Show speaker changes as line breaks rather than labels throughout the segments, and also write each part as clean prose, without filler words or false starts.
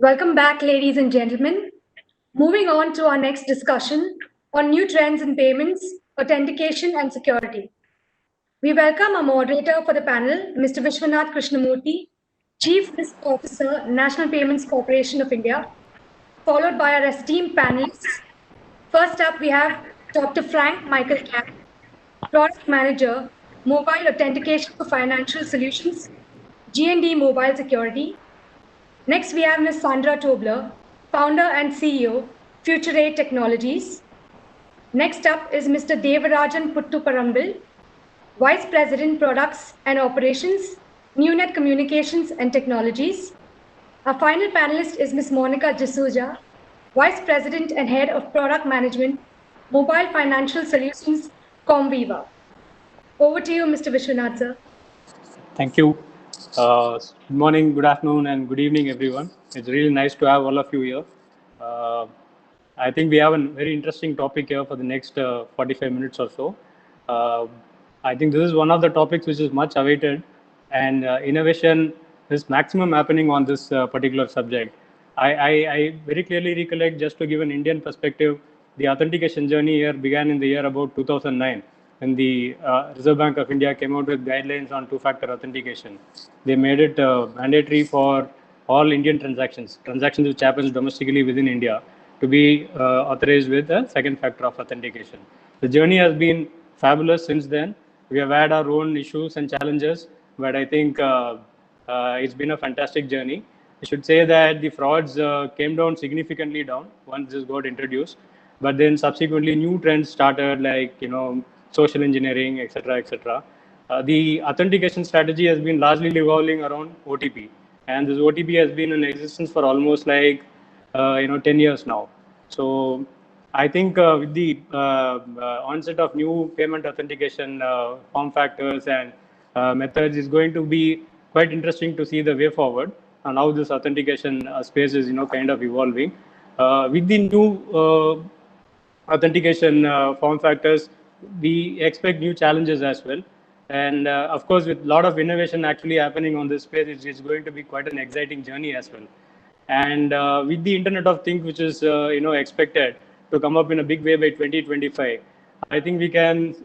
Welcome back, ladies and gentlemen. Moving on to our next discussion on new trends in payments, authentication, and security. We welcome our moderator for the panel, Mr. Vishwanath Krishnamurthy, Chief Risk Officer, National Payments Corporation of India, followed by our esteemed panelists. First up, we have Dr. Frank Michael Camp, Product Manager, Mobile Authentication for Financial Solutions, G&D Mobile Security. Next, we have Ms. Sandra Tobler, Founder and CEO, Future8 Technologies. Next up is Mr. Devarajan Puttuparambil, Vice President, Products and Operations, NewNet Communications and Technologies. Our final panelist is Ms. Monica D'Souza, Vice President and Head of Product Management, Mobile Financial Solutions, Comviva. Over to you, Mr. Vishwanath, sir.
Thank you. Good morning, good afternoon, and good evening, everyone. It's really nice to have all of you here. I think we have a very interesting topic here for the next 45 minutes or so. I think this is one of the topics which is much awaited, and innovation is maximum happening on this particular subject. I very clearly recollect, just to give an Indian perspective, the authentication journey here began in the year about 2009. When the Reserve Bank of India came out with guidelines on two-factor authentication. They made it mandatory for all Indian transactions which happens domestically within India, to be authorized with a second factor of authentication. The journey has been fabulous since then. We have had our own issues and challenges, but I think it's been a fantastic journey. I should say that the frauds came down significantly once this got introduced, but then subsequently new trends started, like social engineering, etc., etc. The authentication strategy has been largely revolving around OTP, and this OTP has been in existence for almost like 10 years now. So I think with the onset of new payment authentication form factors and methods, is going to be quite interesting to see the way forward and how this authentication space is kind of evolving. With the new authentication form factors, we expect new challenges as well. And of course, with a lot of innovation actually happening on this space, it's going to be quite an exciting journey as well. And with the Internet of Things, which is expected to come up in a big way by 2025, I think we can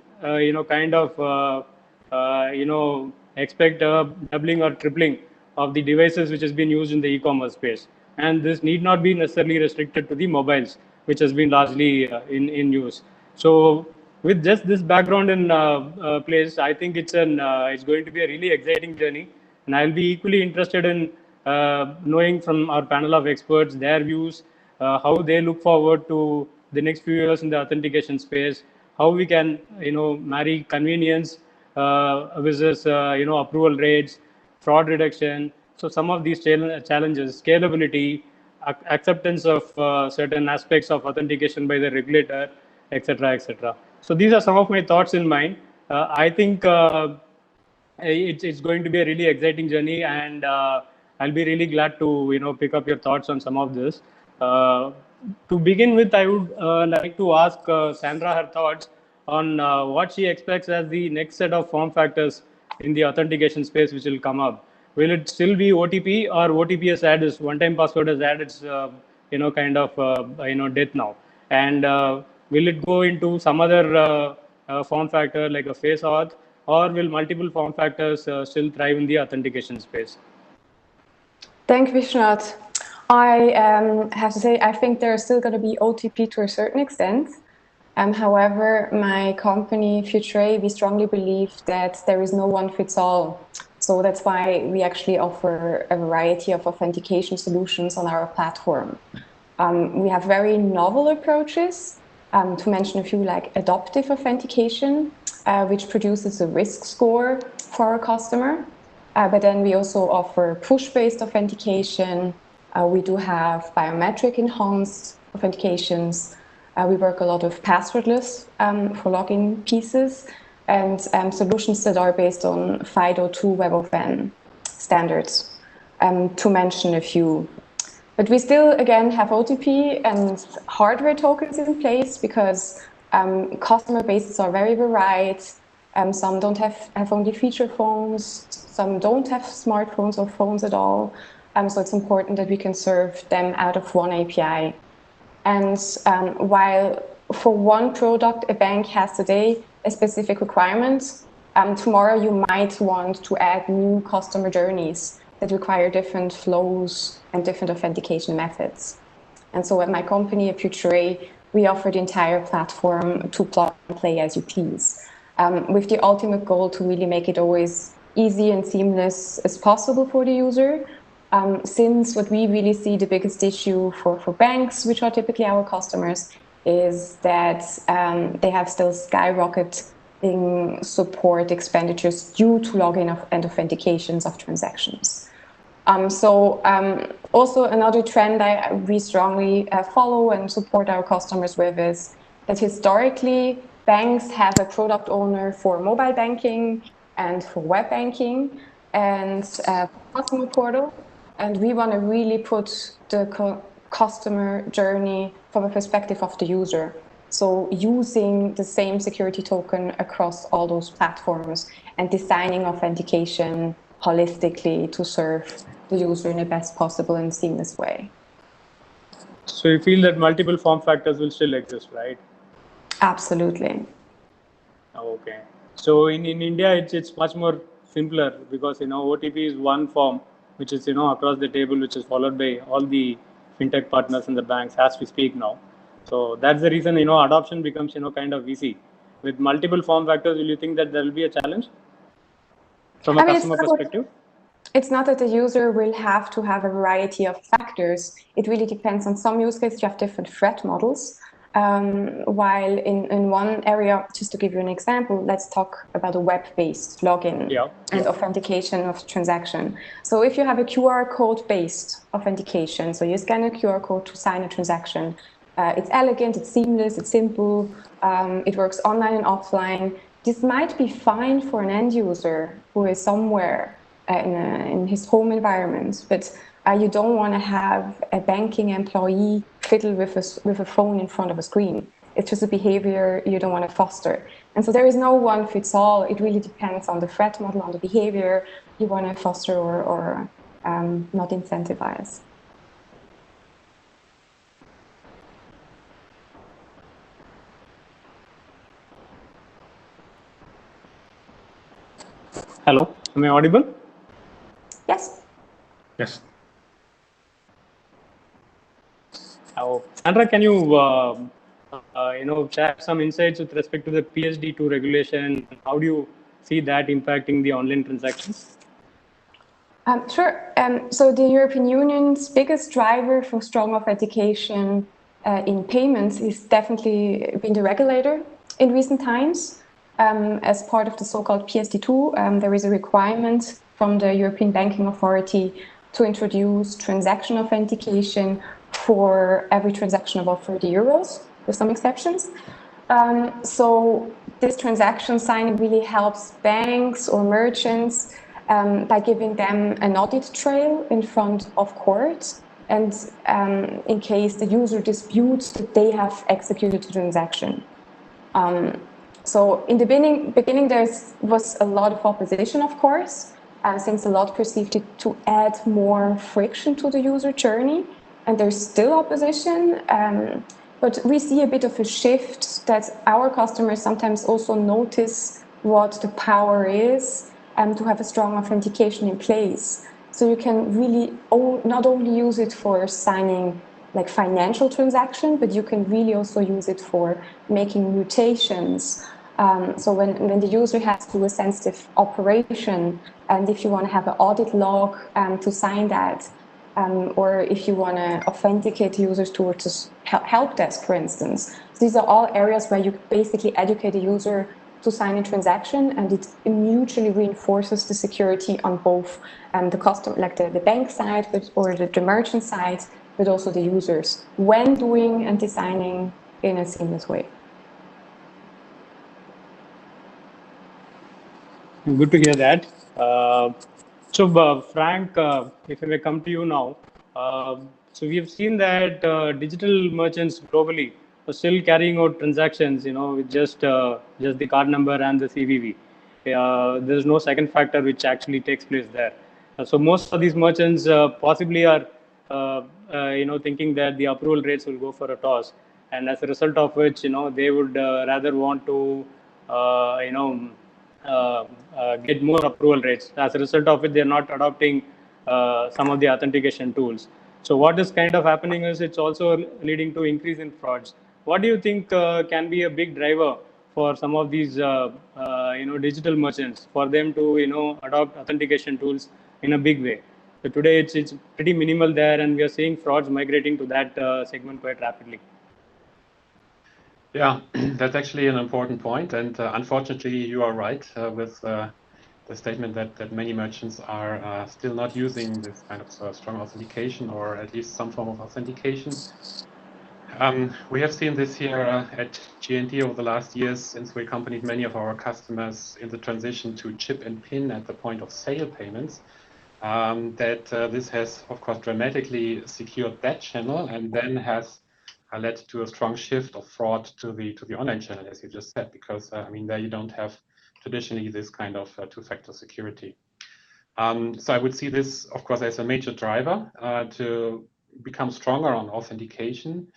expect a doubling or tripling of the devices which has been used in the e-commerce space. And this need not be necessarily restricted to the mobiles, which has been largely in use. So with just this background in place, I think it's going to be a really exciting journey, and I'll be equally interested in knowing from our panel of experts their views, how they look forward to the next few years in the authentication space, how we can marry convenience versus approval rates, fraud reduction. So some of these challenges, scalability, acceptance of certain aspects of authentication by the regulator, etc., etc. So these are some of my thoughts in mind. I think it's going to be a really exciting journey, and I'll be really glad to pick up your thoughts on some of this. To begin with, I would like to ask Sandra her thoughts on what she expects as the next set of form factors in the authentication space which will come up. Will it still be OTP, or OTP has had its one-time password has had its death now? And will it go into some other form factor like a face auth, or will multiple form factors still thrive in the authentication space?
Thank you, Vishwanath. I have to say, I think there's still going to be OTP to a certain extent. However, my company, Future8, we strongly believe that there is no one fits all. So that's why we actually offer a variety of authentication solutions on our platform. We have very novel approaches, to mention a few, like adaptive authentication, which produces a risk score for our customer. But then we also offer push-based authentication. We do have biometric enhanced authentications. We work a lot with passwordless for login pieces, and solutions that are based on FIDO2 WebAuthn standards, to mention a few. But we still, again, have OTP and hardware tokens in place, because customer bases are very varied. Some don't have only feature phones, some don't have smartphones or phones at all. So it's important that we can serve them out of one API. And while for one product a bank has today a specific requirement, tomorrow you might want to add new customer journeys that require different flows and different authentication methods. And so at my company, at Future, we offer the entire platform to plug and play as you please, with the ultimate goal to really make it always easy and seamless as possible for the user. Since what we really see the biggest issue for banks, which are typically our customers, is that they have still skyrocketing support expenditures due to login and authentications of transactions. Also another trend we strongly follow and support our customers with is that historically banks have a product owner for mobile banking and for web banking and customer portal. And we want to really put the customer journey from a perspective of the user. So using the same security token across all those platforms and designing authentication holistically to serve the user in the best possible and seamless way.
So you feel that multiple form factors will still exist, right?
Absolutely.
Okay. So in India, it's much more simpler because, OTP is one form, which is, across the table, which is followed by all the fintech partners and the banks as we speak now. So that's the reason, adoption becomes, kind of easy. With multiple form factors, will you think that there will be a challenge from a customer perspective?
It's not that the user will have to have a variety of factors. It really depends on some use cases. You have different threat models. While in one area, just to give you an example, let's talk about a web-based login and authentication of transaction. So if you have a QR code-based authentication, so you scan a QR code to sign a transaction, it's elegant, it's seamless, it's simple, it works online and offline. This might be fine for an end user who is somewhere in his home environment, but you don't want to have a banking employee fiddle with a phone in front of a screen. It's just a behavior you don't want to foster. And so there is no one fits all. It really depends on the threat model, on the behavior you want to foster or not incentivize.
Hello, am I audible?
Yes.
Yes. Sandra, can you share some insights with respect to the PSD2 regulation? How do you see that impacting the online transactions?
Sure. So the European Union's biggest driver for strong authentication in payments is definitely been the regulator in recent times. As part of the so-called PSD2, there is a requirement from the European Banking Authority to introduce transaction authentication for every transaction above 30 euros, with some exceptions. So this transaction signing really helps banks or merchants by giving them an audit trail in front of court, and in case the user disputes that they have executed the transaction. So in the beginning there was a lot of opposition, of course, since a lot perceived it to add more friction to the user journey, and there's still opposition, but we see a bit of a shift that our customers sometimes also notice what the power is to have a strong authentication in place. So you can really not only use it for signing like financial transaction, but you can really also use it for making mutations. So when the user has to do a sensitive operation, and if you want to have an audit log to sign that, or if you want to authenticate users towards a help desk, for instance. These are all areas where you basically educate the user to sign a transaction, and it mutually reinforces the security on both the customer, like the bank side, or the merchant side, but also the users when doing and designing in a seamless way.
Good to hear that. So, Frank, if I may come to you now, so we have seen that digital merchants globally are still carrying out transactions, with just the card number and the CVV. There is no second factor which actually takes place there. So most of these merchants possibly are thinking that the approval rates will go for a toss, and as a result of which they would rather want to uh, you know get more approval rates. As a result of it, they're not adopting some of the authentication tools. So what is kind of happening is it's also leading to increase in frauds. What do you think can be a big driver for some of these digital merchants for them to adopt authentication tools in a big way? So today it's pretty minimal there, and we are seeing frauds migrating to that segment quite rapidly.
Yeah, that's actually an important point, and unfortunately, you are right with the statement that many merchants are still not using this kind of strong authentication, or at least some form of authentication. We have seen this here at G&T over the last years, since we accompanied many of our customers in the transition to chip and PIN at the point of sale payments. That this has, of course, dramatically secured that channel, and then has led to a strong shift of fraud to the online channel, as you just said, because I mean, there you don't have traditionally this kind of two-factor security. So I would see this, of course, as a major driver to become stronger on authentication,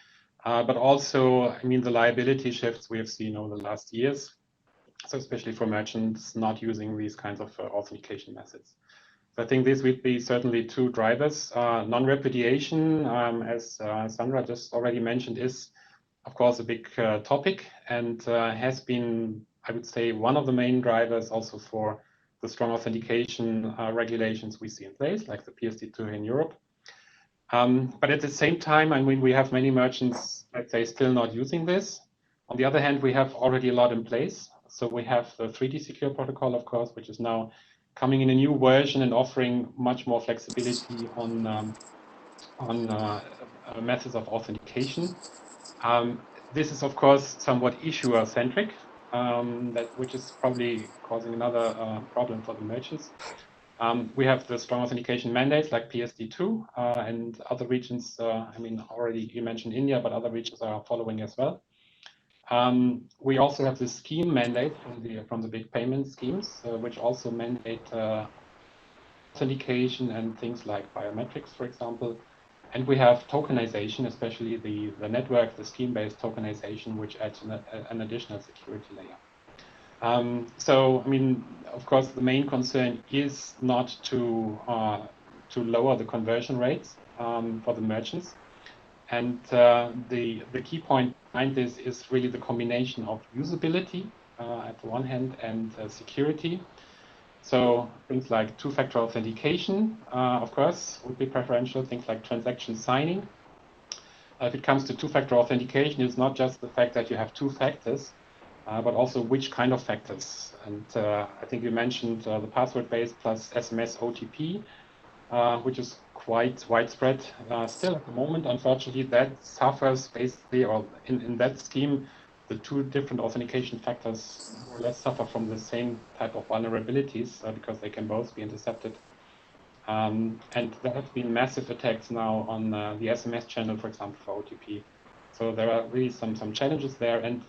but also, I mean, the liability shifts we have seen over the last years, so especially for merchants not using these kinds of authentication methods. So I think these would be certainly two drivers. Non-repudiation, as Sandra just already mentioned, is of course a big topic, and has been, I would say, one of the main drivers also for the strong authentication regulations we see in place, like the PSD2 in Europe. But at the same time, I mean, we have many merchants, let's say, still not using this. On the other hand, we have already a lot in place. So we have the 3D Secure protocol, of course, which is now coming in a new version and offering much more flexibility on methods of authentication. This is, of course, somewhat issuer-centric, which is probably causing another problem for the merchants. We have the strong authentication mandates like PSD2 and other regions. I mean, already you mentioned India, but other regions are following as well. We also have the scheme mandate from the big payment schemes, which also mandate authentication and things like biometrics, for example. And we have tokenization, especially the network, the scheme-based tokenization, which adds an additional security layer. So, I mean, of course, the main concern is not to lower the conversion rates for the merchants. And the key point behind this is really the combination of usability at the one hand and security. So things like two-factor authentication, of course, would be preferential. Things like transaction signing. If it comes to two-factor authentication, it's not just the fact that you have two factors, but also which kind of factors. And I think you mentioned the password-based plus SMS OTP, which is quite widespread still at the moment. Unfortunately, that suffers basically, or in that scheme, the two different authentication factors more or less suffer from the same type of vulnerabilities because they can both be intercepted. And there have been massive attacks now on the SMS channel, for example, for OTP. So there are really some challenges there. And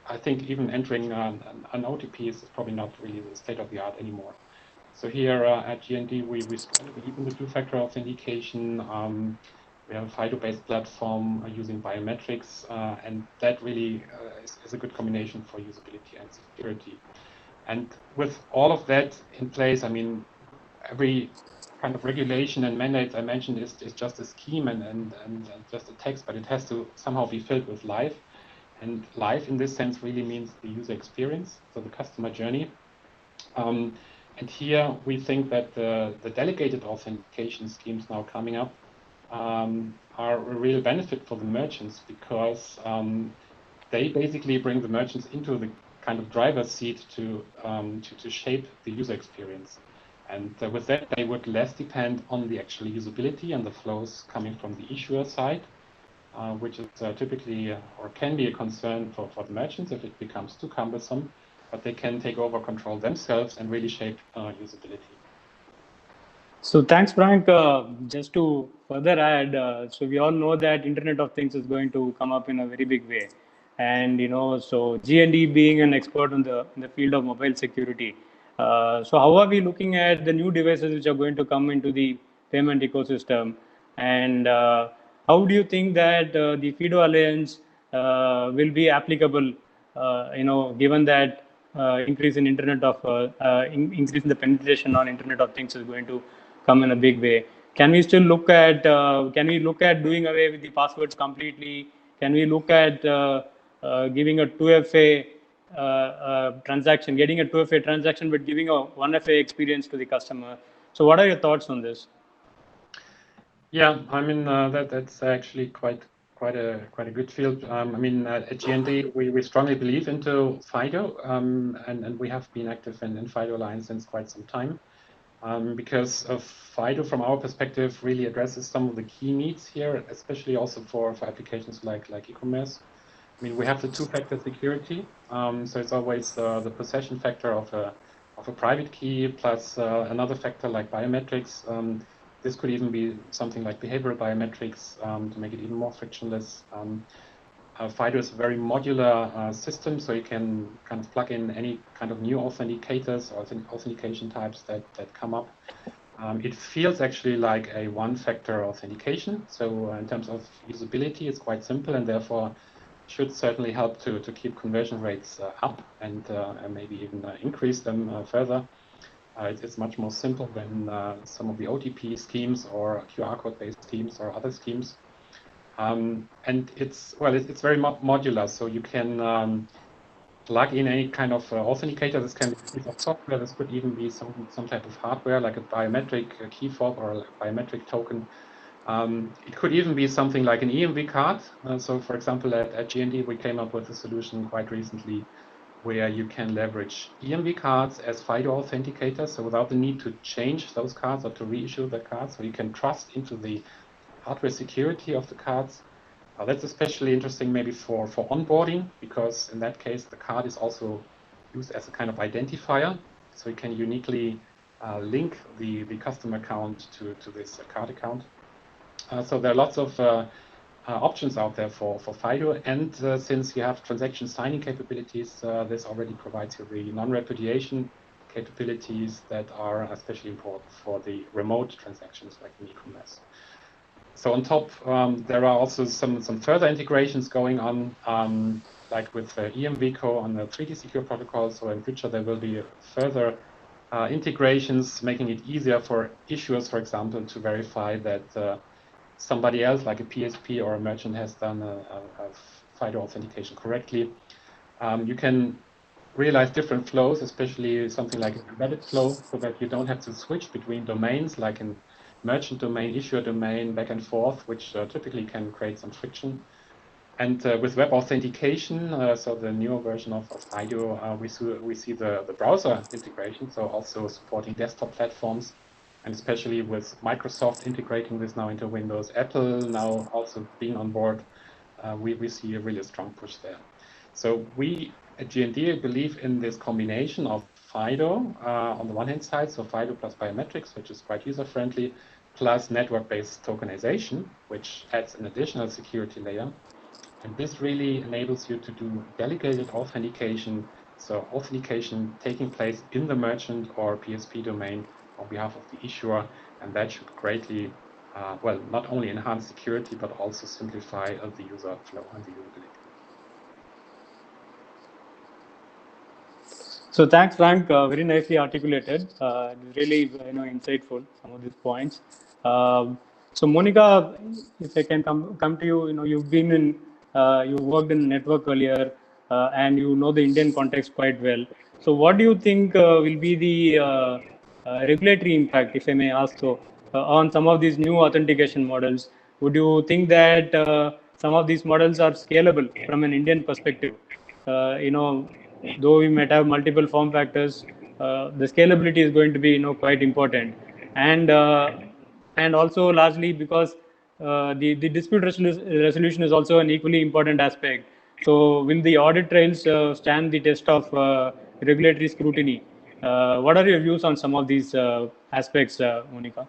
I think even entering an OTP is probably not really the state of the art anymore. So here at G&T, we believe in the two-factor authentication. We have a FIDO-based platform using biometrics, and that really is a good combination for usability and security. And with all of that in place, I mean, every kind of regulation and mandate I mentioned is just a scheme and just a text, but it has to somehow be filled with life. And life in this sense really means the user experience, so the customer journey. And here we think that the delegated authentication schemes now coming up are a real benefit for the merchants, because they basically bring the merchants into the kind of driver's seat to shape the user experience. And with that, they would less depend on the actual usability and the flows coming from the issuer side, which is typically or can be a concern for the merchants if it becomes too cumbersome. But they can take over control themselves and really shape usability.
So thanks, Frank. Just to further add, so we all know that Internet of Things is going to come up in a very big way, and so G&E being an expert in the field of mobile security, So how are we looking at the new devices which are going to come into the payment ecosystem, and how do you think that the FIDO Alliance will be applicable? Given that increase in increase in the penetration on Internet of Things is going to come in a big way. Can we still look at doing away with the passwords completely? Can we look at giving a 2FA transaction, getting a 2FA transaction, but giving a 1FA experience to the customer? So what are your thoughts on this?
Yeah, I mean that's actually quite a good field. I mean at GND we strongly believe into FIDO, and we have been active in FIDO Alliance since quite some time, because of FIDO from our perspective really addresses some of the key needs here, especially also for applications like e-commerce. I mean we have the two-factor security, so it's always the possession factor of a private key plus another factor like biometrics. This could even be something like behavioral biometrics to make it even more frictionless. FIDO is a very modular system, so you can kind of plug in any kind of new authenticators or authentication types that come up. It feels actually like a one-factor authentication. So in terms of usability, it's quite simple and therefore should certainly help to keep conversion rates up and maybe even increase them further. It's much more simple than some of the OTP schemes or QR code-based schemes or other schemes. And it's very modular, so you can plug in any kind of authenticator. This can be a piece of software. This could even be some type of hardware, like a biometric key fob or a biometric token. It could even be something like an EMV card. So, for example, at GND, we came up with a solution quite recently where you can leverage EMV cards as FIDO authenticators, so without the need to change those cards or to reissue the cards, so you can trust into the hardware security of the cards. That's especially interesting maybe for onboarding, because in that case, the card is also used as a kind of identifier, so you can uniquely link the customer account to this card account. So there are lots of options out there for FIDO, and since you have transaction signing capabilities, this already provides you the non-repudiation capabilities that are especially important for the remote transactions like in e-commerce. So on top, there are also some further integrations going on, like with EMVCo on the 3D Secure protocol. So in future, there will be further integrations, making it easier for issuers, for example, to verify that somebody else, like a PSP or a merchant, has done a FIDO authentication correctly. You can realize different flows, especially something like an embedded flow, so that you don't have to switch between domains, like in merchant domain, issuer domain, back and forth, which typically can create some friction. And with web authentication, so the newer version of FIDO, we see the browser integration, so also supporting desktop platforms. And especially with Microsoft integrating this now into Windows, Apple now also being on board, we see a really strong push there. So we at GND believe in this combination of FIDO on the one hand side, so FIDO plus biometrics, which is quite user-friendly, plus network-based tokenization, which adds an additional security layer. And this really enables you to do delegated authentication, so authentication taking place in the merchant or PSP domain on behalf of the issuer, and that should greatly, not only enhance security, but also simplify the user flow and the usability.
So thanks, Frank. Very nicely articulated. Really, insightful, some of these points. So Monica, if I can come to you, you've been in, you worked in network earlier, and you know the Indian context quite well. So what do you think will be the regulatory impact, if I may ask so, on some of these new authentication models? Would you think that some of these models are scalable from an Indian perspective? Though we might have multiple form factors, the scalability is going to be quite important, and also largely because the dispute resolution is also an equally important aspect. So will the audit trails stand the test of regulatory scrutiny? What are your views on some of these aspects, Monica?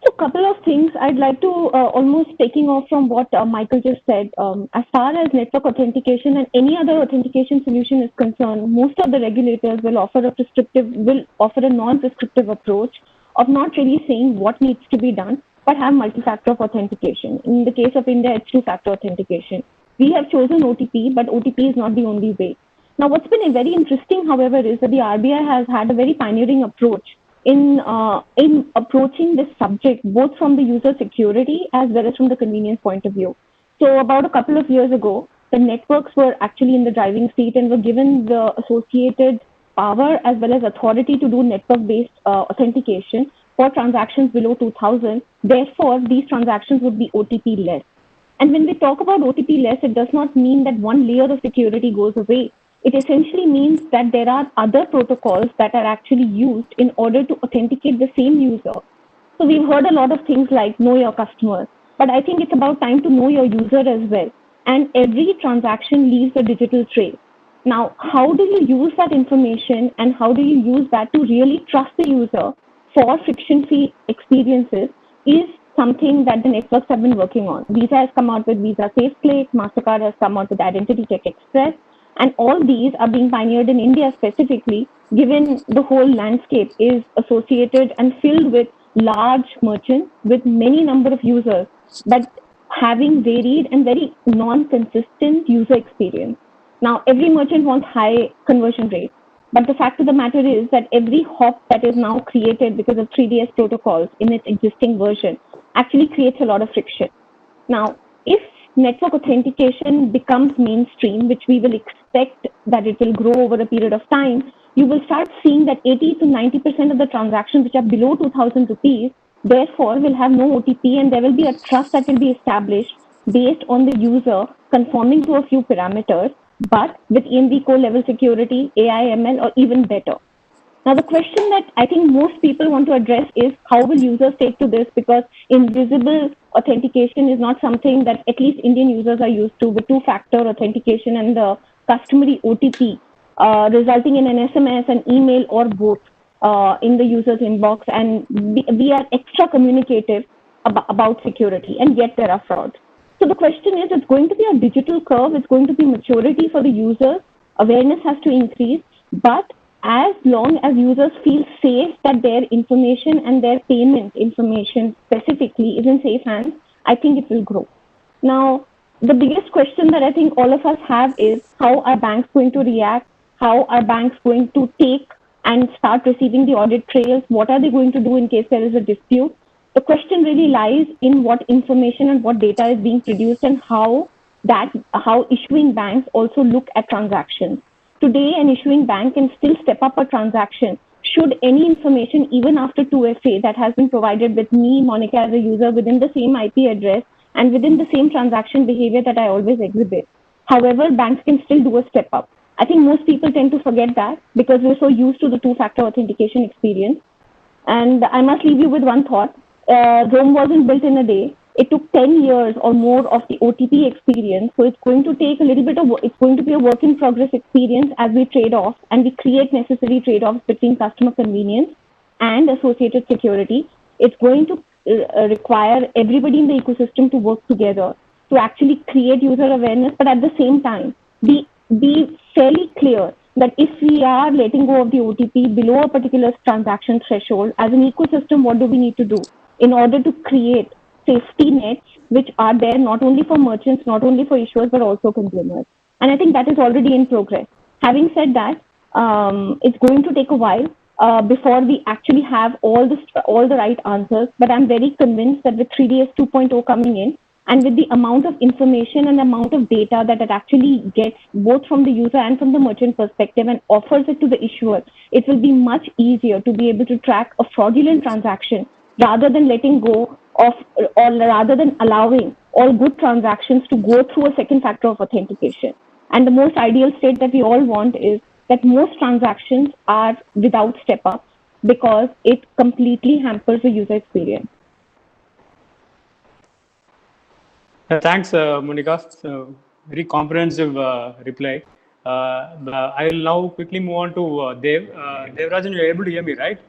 So, couple of things I'd like to almost taking off from what Michael just said. As far as network authentication and any other authentication solution is concerned, most of the regulators will offer a non-prescriptive approach of not really saying what needs to be done, but have multi-factor of authentication. In the case of India, it's two-factor authentication. We have chosen OTP, but OTP is not the only way. Now, what's been very interesting, however, is that the RBI has had a very pioneering approach in approaching this subject, both from the user security as well as from the convenience point of view. So about a couple of years ago, the networks were actually in the driving seat and were given the associated power as well as authority to do network-based authentication for transactions below 2000. Therefore, these transactions would be OTP-less. And when we talk about OTP-less, it does not mean that one layer of security goes away. It essentially means that there are other protocols that are actually used in order to authenticate the same user. So we've heard a lot of things like know your customer, but I think it's about time to know your user as well. And every transaction leaves a digital trail. Now, how do you use that information and how do you use that to really trust the user for friction-free experiences is something that the networks have been working on. Visa has come out with Visa SafeClick, MasterCard has come out with Identity Check Express, and all these are being pioneered in India specifically, given the whole landscape is associated and filled with large merchants with many number of users, but having varied and very non-consistent user experience. Now, every merchant wants high conversion rates, but the fact of the matter is that every hop that is now created because of 3DS protocols in its existing version actually creates a lot of friction. Now, if network authentication becomes mainstream, which we will expect that it will grow over a period of time, you will start seeing that 80 to 90% of the transactions which are below 2000 rupees, therefore will have no OTP, and there will be a trust that will be established based on the user conforming to a few parameters, but with EMV core level security, AI, ML, or even better. Now, the question that I think most people want to address is how will users take to this, because invisible authentication is not something that at least Indian users are used to, with two-factor authentication and the customary OTP resulting in an SMS, an email, or both in the user's inbox. And we are extra communicative about security, and yet there are frauds. So the question is, it's going to be a digital curve, it's going to be maturity for the users, awareness has to increase, but as long as users feel safe that their information and their payment information specifically is in safe hands, I think it will grow. Now, the biggest question that I think all of us have is how are banks going to react? How are banks going to take and start receiving the audit trails? What are they going to do in case there is a dispute? The question really lies in what information and what data is being produced and how issuing banks also look at transactions. Today, an issuing bank can still step up a transaction should any information, even after 2FA, that has been provided with me, Monica, as a user within the same IP address and within the same transaction behavior that I always exhibit. However, banks can still do a step up. I think most people tend to forget that because we're so used to the two-factor authentication experience. And I must leave you with one thought. Rome wasn't built in a day. It took 10 years or more of the OTP experience. So it's going to take a little bit of, it's going to be a work in progress experience as we trade off and we create necessary trade-offs between customer convenience and associated security. It's going to require everybody in the ecosystem to work together to actually create user awareness, but at the same time, be fairly clear that if we are letting go of the OTP below a particular transaction threshold, as an ecosystem, what do we need to do in order to create safety nets which are there not only for merchants, not only for issuers, but also consumers. And I think that is already in progress. Having said that, it's going to take a while before we actually have all the right answers. But I'm very convinced that with 3DS 2.0 coming in, and with the amount of information and the amount of data that it actually gets, both from the user and from the merchant perspective, and offers it to the issuer, it will be much easier to be able to track a fraudulent transaction rather than letting go of, or rather than allowing all good transactions to go through a second factor of authentication. And the most ideal state that we all want is that most transactions are without step-ups because it completely hampers the user experience.
Thanks, Monica. Very comprehensive reply. I will now quickly move on to Dev. Devrajan, you're able to hear me, right?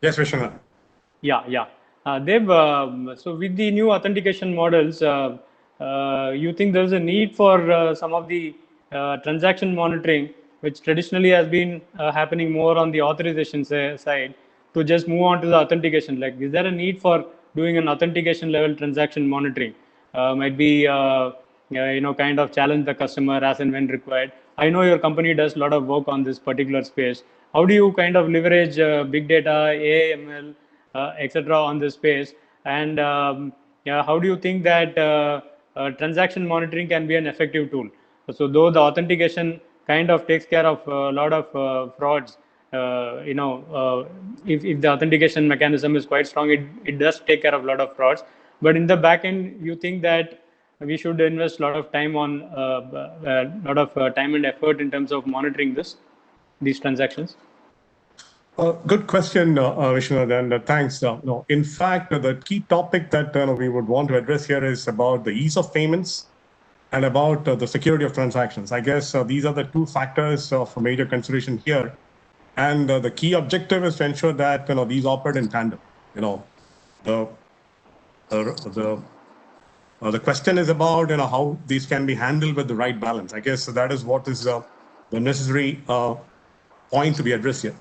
Yes, Vishwanath.
Yeah. Dev, so with the new authentication models, you think there's a need for some of the transaction monitoring, which traditionally has been happening more on the authorization side, to just move on to the authentication? Like, is there a need for doing an authentication level transaction monitoring? Might be, kind of challenge the customer as and when required. I know your company does a lot of work on this particular space. How do you kind of leverage big data, AI, ML, etc. on this space? And yeah, how do you think that transaction monitoring can be an effective tool? So though the authentication kind of takes care of a lot of frauds, if the authentication mechanism is quite strong, it does take care of a lot of frauds. But in the back end, you think that we should invest a lot of time on time and effort in terms of monitoring these transactions?
Good question, Vishnu, and thanks. No, in fact, the key topic that we would want to address here is about the ease of payments and about the security of transactions. I guess these are the two factors of major consideration here. And the key objective is to ensure that these operate in tandem. The question is about how these can be handled with the right balance. I guess that is what is the necessary point to be addressed here.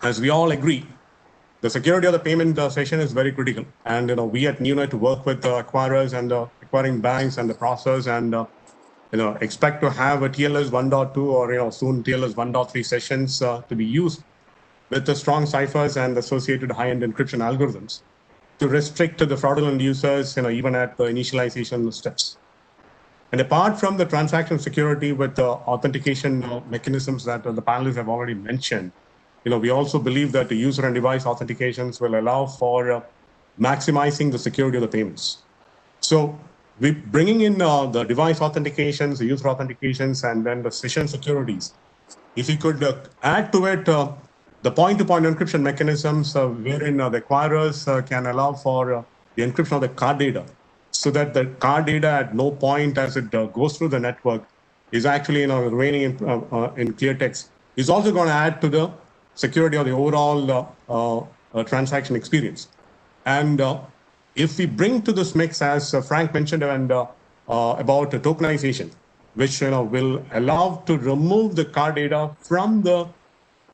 As we all agree, the security of the payment session is very critical, and we at NewNet work with acquirers and acquiring banks and the process, and expect to have a TLS 1.2 or soon TLS 1.3 sessions to be used with the strong ciphers and associated high-end encryption algorithms to restrict the fraudulent users, even at the initialization steps. And apart from the transaction security with the authentication mechanisms that the panelists have already mentioned, we also believe that the user and device authentications will allow for maximizing the security of the payments. So we're bringing in the device authentications, the user authentications, and then the session securities. If you could add to it the point-to-point encryption mechanisms wherein the acquirers can allow for the encryption of the card data, so that the card data at no point as it goes through the network is actually remaining in clear text, is also going to add to the security of the overall transaction experience. And if we bring to this mix, as Frank mentioned, and about tokenization, which will allow to remove the card data from the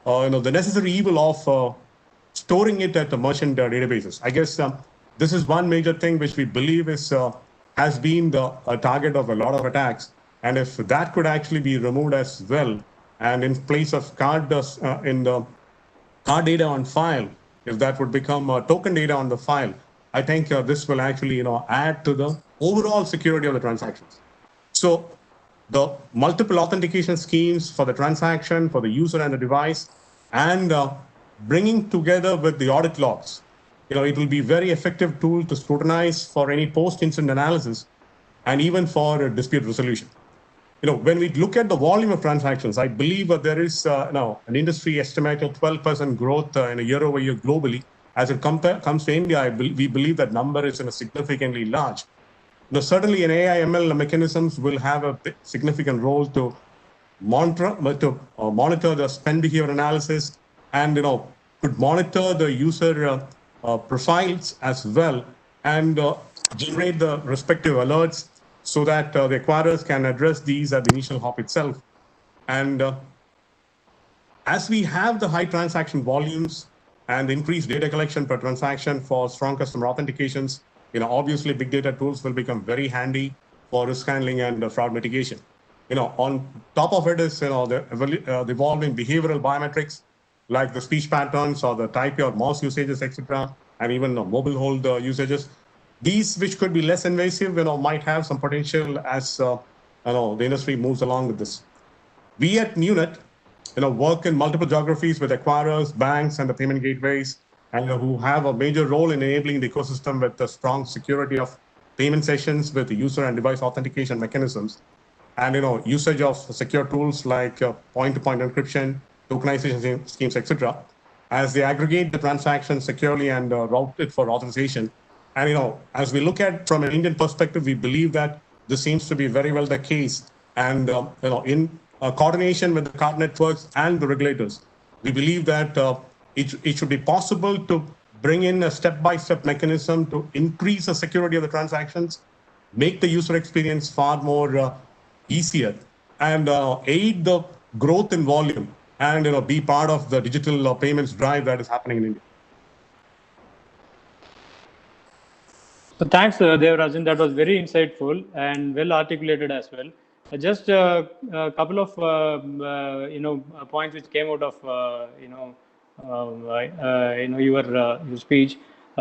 necessary evil of storing it at the merchant databases. I guess this is one major thing which we believe has been a target of a lot of attacks. And if that could actually be removed as well, and in place of in the card data on file, if that would become token data on the file, I think this will actually add to the overall security of the transactions. So the multiple authentication schemes for the transaction, for the user and the device, and bringing together with the audit logs, it will be a very effective tool to scrutinize for any post-incident analysis and even for dispute resolution. When we look at the volume of transactions, I believe that there is now an industry estimated 12% growth in a year-over-year globally. As it comes to India, we believe that number is significantly large. Certainly, an AI/ML mechanisms will have a significant role to monitor the spend behavior analysis, and could monitor the user profiles as well, and generate the respective alerts, so that the acquirers can address these at the initial hop itself. And as we have the high transaction volumes and increased data collection per transaction for strong customer authentications, obviously big data tools will become very handy for risk handling and fraud mitigation. On top of it is the evolving behavioral biometrics, like the speech patterns or the type or mouse usages, etc., and even mobile hold usages. These, which could be less invasive, might have some potential as the industry moves along with this. We at NewNet, work in multiple geographies with acquirers, banks, and the payment gateways, and who have a major role in enabling the ecosystem with the strong security of payment sessions with the user and device authentication mechanisms, and usage of secure tools like point-to-point encryption, tokenization schemes, etc., as they aggregate the transaction securely and route it for authorization. And as we look at from an Indian perspective, we believe that this seems to be very well the case. And in coordination with the card networks and the regulators, we believe that it should be possible to bring in a step-by-step mechanism to increase the security of the transactions, make the user experience far more easier, and aid the growth in volume, and be part of the digital payments drive that is happening in India.
So thanks, Devarajan. That was very insightful and well articulated as well. Just a couple of points which came out of your speech.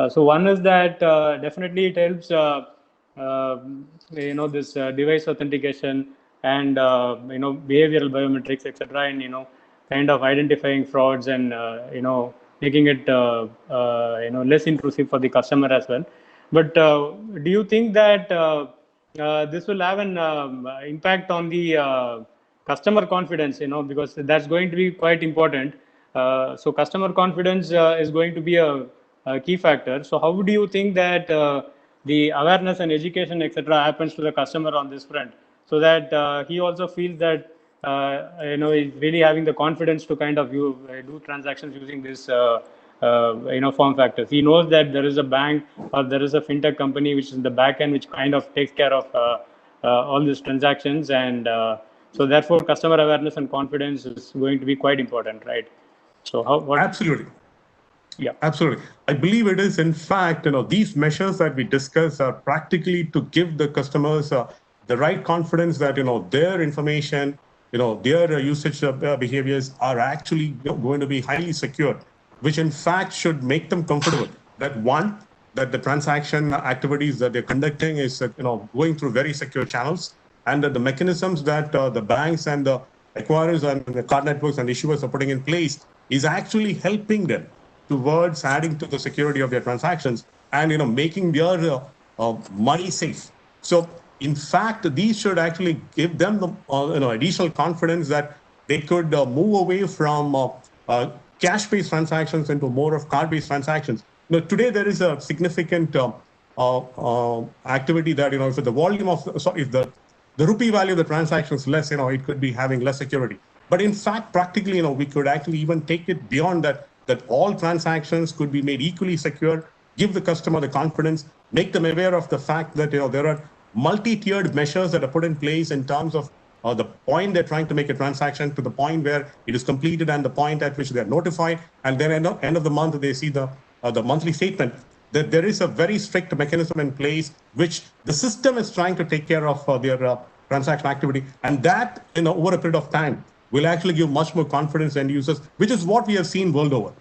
So one is that definitely it helps this device authentication and behavioral biometrics, etc., and kind of identifying frauds and making it less intrusive for the customer as well. But do you think that this will have an impact on the customer confidence? Because that's going to be quite important. So customer confidence is going to be a key factor. So how do you think that the awareness and education, etc., happens to the customer on this front, so that he also feels that he's really having the confidence to kind of do transactions using this form factors. He knows that there is a bank or there is a fintech company which is in the back end which kind of takes care of all these transactions, and so therefore customer awareness and confidence is going to be quite important, right? So what?
Absolutely.
Yeah,
absolutely. I believe it is, in fact, these measures that we discuss are practically to give the customers the right confidence that, their information, their usage behaviors are actually going to be highly secure, which in fact should make them comfortable that one, that the transaction activities that they're conducting is, going through very secure channels, and that the mechanisms that the banks and the acquirers and the card networks and issuers are putting in place is actually helping them towards adding to the security of their transactions and making their money safe. So in fact, these should actually give them the additional confidence that they could move away from cash-based transactions into more of card-based transactions. Today there is a significant activity that if the volume of if the rupee value of the transaction is less, it could be having less security. But in fact, practically, we could actually even take it beyond that all transactions could be made equally secure, give the customer the confidence, make them aware of the fact that there are multi-tiered measures that are put in place in terms of the point they're trying to make a transaction to the point where it is completed and the point at which they're notified, and then at the end of the month they see the monthly statement. That there is a very strict mechanism in place which the system is trying to take care of their transaction activity, and that over a period of time will actually give much more confidence to end users, which is what we have seen world over.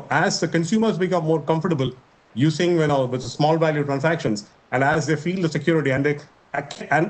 As the consumers become more comfortable using with small value transactions, and as they feel the security and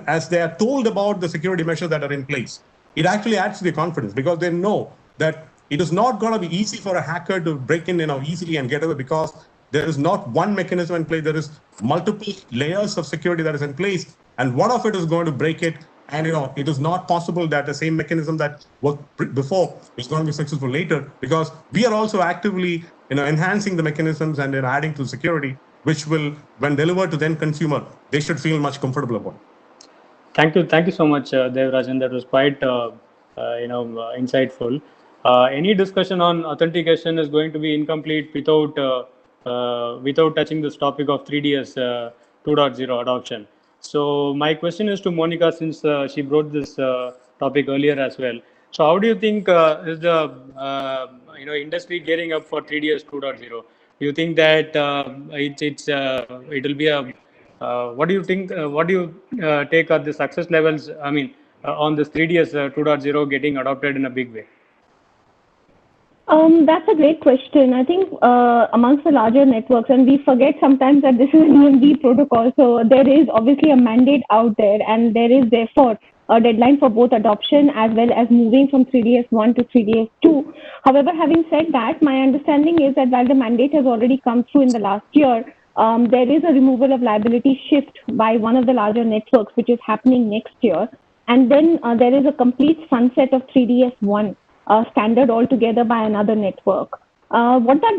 as they are told about the security measures that are in place, it actually adds to their confidence, because they know that it is not going to be easy for a hacker to break in easily and get away, because there is not one mechanism in place. There is multiple layers of security that is in place, and one of it is going to break it. And it is not possible that the same mechanism that worked before is going to be successful later, because we are also actively enhancing the mechanisms and adding to security, which will, when delivered to the end consumer, they should feel much comfortable about.
Thank you so much, Devarajan. That was quite insightful. Any discussion on authentication is going to be incomplete without touching this topic of 3DS 2.0 adoption. So my question is to Monica, since she brought this topic earlier as well. So how do you think is the industry gearing up for 3DS 2.0? Do you think that it will be a what do you think? What do you take are the success levels? I mean, on this 3DS 2.0 getting adopted in a big way?
That's a great question. I think amongst the larger networks, and we forget sometimes that this is an EMV protocol, so there is obviously a mandate out there, and there is therefore a deadline for both adoption as well as moving from 3DS 1 to 3DS 2. However, having said that, my understanding is that while the mandate has already come through in the last year, there is a removal of liability shift by one of the larger networks, which is happening next year. And then there is a complete sunset of 3DS 1. Standard altogether by another network. What that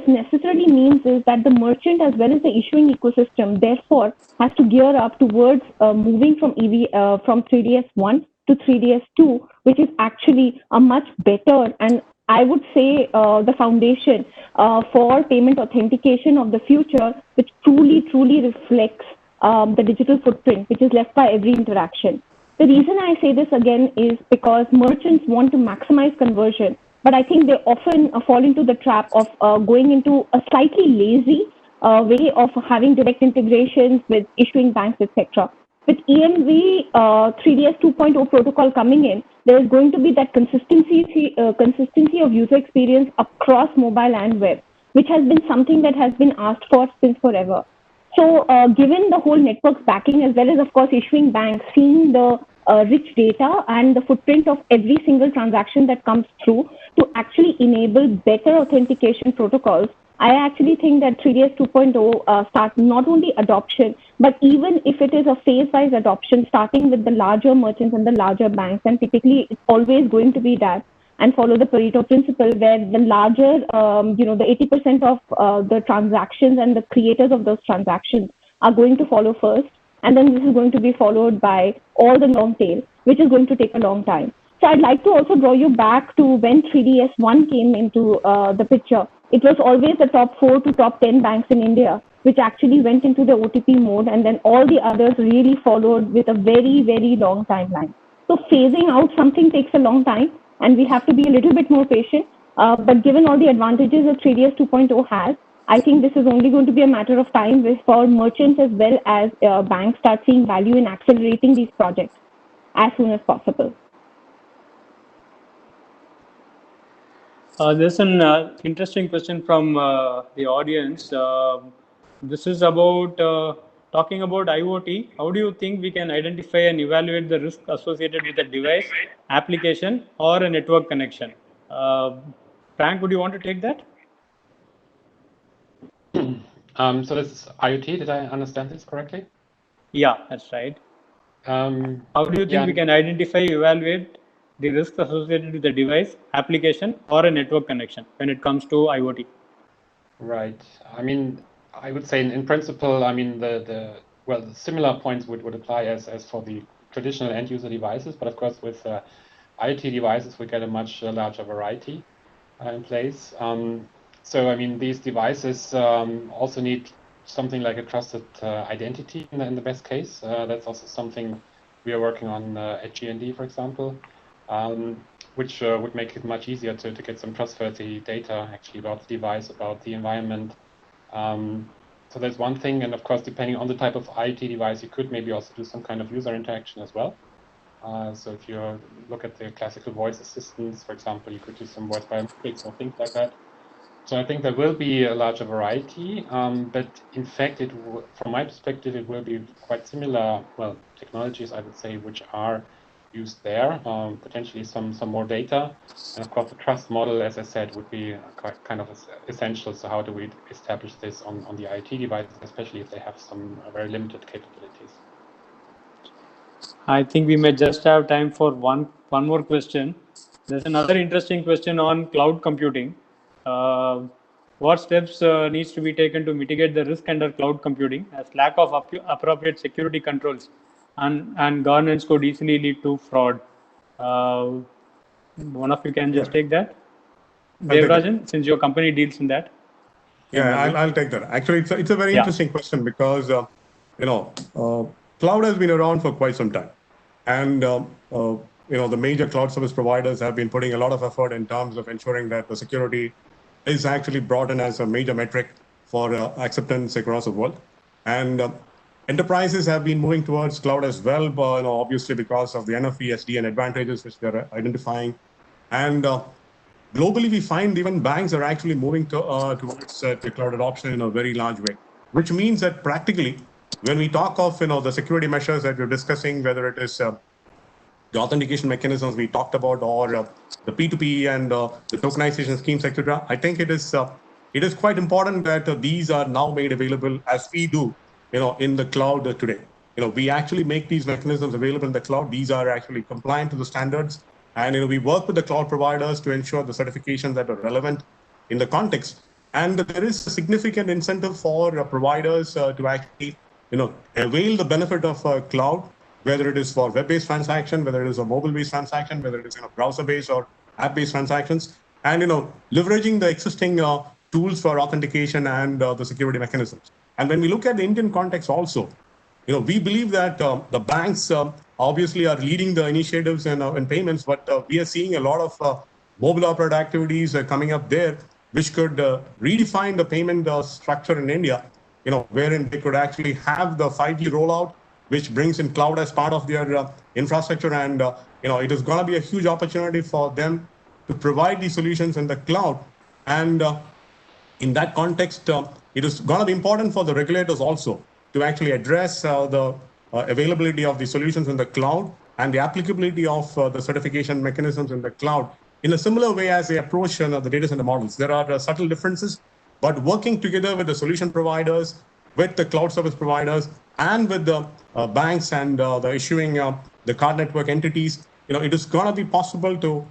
necessarily means is that the merchant as well as the issuing ecosystem therefore has to gear up towards moving from from 3DS 1 to 3DS 2, which is actually a much better and I would say, the foundation for payment authentication of the future, which truly reflects the digital footprint which is left by every interaction. The reason I say this again is because merchants want to maximize conversion, but I think they often fall into the trap of going into a slightly lazy way of having direct integrations with issuing banks, etc. With EMV 3DS 2.0 protocol coming in, there is going to be that consistency of user experience across mobile and web, which has been something that has been asked for since forever. So given the whole network's backing, as well as, of course, issuing banks, seeing the rich data and the footprint of every single transaction that comes through to actually enable better authentication protocols, I actually think that 3DS 2.0 starts not only adoption, but even if it is a phase-wise adoption, starting with the larger merchants and the larger banks, and typically it's always going to be that, and follow the Pareto principle, where the larger, the 80% of the transactions and the creators of those transactions are going to follow first, and then this is going to be followed by all the long tail, which is going to take a long time. So I'd like to also draw you back to when 3DS 1 came into the picture. It was always the top 4 to top 10 banks in India, which actually went into the OTP mode, and then all the others really followed with a very, very long timeline. So phasing out something takes a long time, and we have to be a little bit more patient. But given all the advantages that 3DS 2.0 has, I think this is only going to be a matter of time for merchants as well as banks start seeing value in accelerating these projects as soon as possible.
There's an interesting question from the audience. This is about talking about IoT. How do you think we can identify and evaluate the risk associated with a device, application, or a network connection? Frank, would you want to take that?
So this is IoT. Did I understand this correctly?
Yeah, that's right. How do you think we can identify, evaluate the risks associated with the device, application, or a network connection when it comes to IoT?
Right. I mean, I would say in principle, I mean, the similar points would apply as for the traditional end user devices, but of course with IoT devices, we get a much larger variety in place. So, I mean, these devices also need something like a trusted identity in the best case. That's also something we are working on at GND, for example, which would make it much easier to get some trustworthy data actually about the device, about the environment. So that's one thing. And of course, depending on the type of IoT device, you could maybe also do some kind of user interaction as well. So if you look at the classical voice assistants, for example, you could do some voice biometrics or things like that. So I think there will be a larger variety, but in fact, from my perspective, it will be quite similar, technologies, I would say, which are used there, potentially some more data. And of course, the trust model, as I said, would be quite kind of essential. So how do we establish this on the IoT devices, especially if they have some very limited capabilities?
I think we may just have time for one more question. There's another interesting question on cloud computing. What steps needs to be taken to mitigate the risk under cloud computing, as lack of appropriate security controls and governance could easily lead to fraud? One of you can just take that. Devarajan, since your company deals in that.
Yeah, I'll take that. Actually, it's a very interesting question because, cloud has been around for quite some time. And, the major cloud service providers have been putting a lot of effort in terms of ensuring that the security is actually brought in as a major metric for acceptance across the world. And enterprises have been moving towards cloud as well, but obviously because of the NFV, SDN advantages which they're identifying. And globally, we find even banks are actually moving towards the cloud adoption in a very large way, which means that practically, when we talk of the security measures that we're discussing, whether it is the authentication mechanisms we talked about, or the P2P and the tokenization schemes, etc., I think it is quite important that these are now made available as we do, in the cloud today. We actually make these mechanisms available in the cloud. These are actually compliant to the standards, and we work with the cloud providers to ensure the certifications that are relevant in the context. And there is a significant incentive for providers to actually, avail the benefit of cloud, whether it is for web-based transaction, whether it is a mobile-based transaction, whether it is browser-based or app-based transactions. and leveraging the existing tools for authentication and the security mechanisms. And when we look at the Indian context also, we believe that the banks obviously are leading the initiatives and payments, but we are seeing a lot of mobile operator activities coming up there, which could redefine the payment structure in India, wherein they could actually have the 5G rollout, which brings in cloud as part of their infrastructure. And, it is going to be a huge opportunity for them to provide these solutions in the cloud. And in that context, it is going to be important for the regulators also to actually address the availability of the solutions in the cloud and the applicability of the certification mechanisms in the cloud in a similar way as they approach the data center models. There are subtle differences, but working together with the solution providers, with the cloud service providers, and with the banks and the issuing the card network entities, it is going to be possible to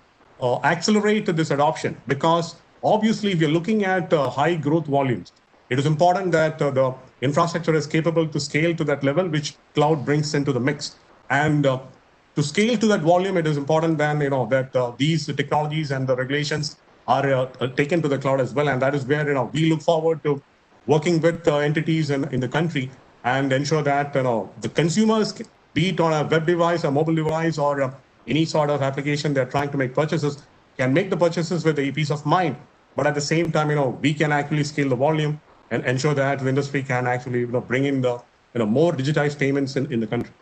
accelerate this adoption, because obviously if you're looking at high growth volumes, it is important that the infrastructure is capable to scale to that level, which cloud brings into the mix. And to scale to that volume, it is important then that these technologies and the regulations are taken to the cloud as well. And that is where we look forward to working with entities in the country and ensure that the consumers, be it on a web device, a mobile device, or any sort of application they're trying to make purchases, can make the purchases with a peace of mind. But at the same time, we can actually scale the volume and ensure that the industry can actually bring in the more digitized payments in the country.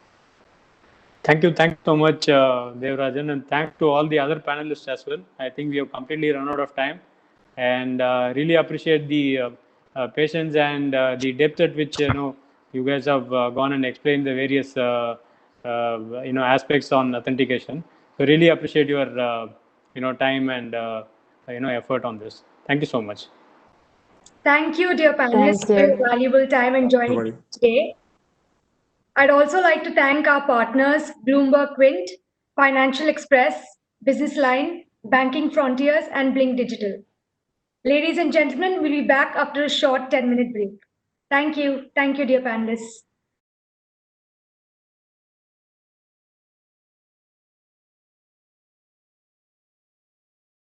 Thank you so much, Devarajan, and thanks to all the other panelists as well. I think we have completely run out of time, and really appreciate the patience and the depth at which you guys have gone and explained the various aspects on authentication. So really appreciate your time and effort on this. Thank you so much.
Thank you, dear panelists, for your valuable time and joining today. I'd also like to thank our partners, Bloomberg Quint, Financial Express, Business Line, Banking Frontiers, and Blink Digital. Ladies and gentlemen, we'll be back after a short 10-minute break. Thank you. Thank you, dear panelists.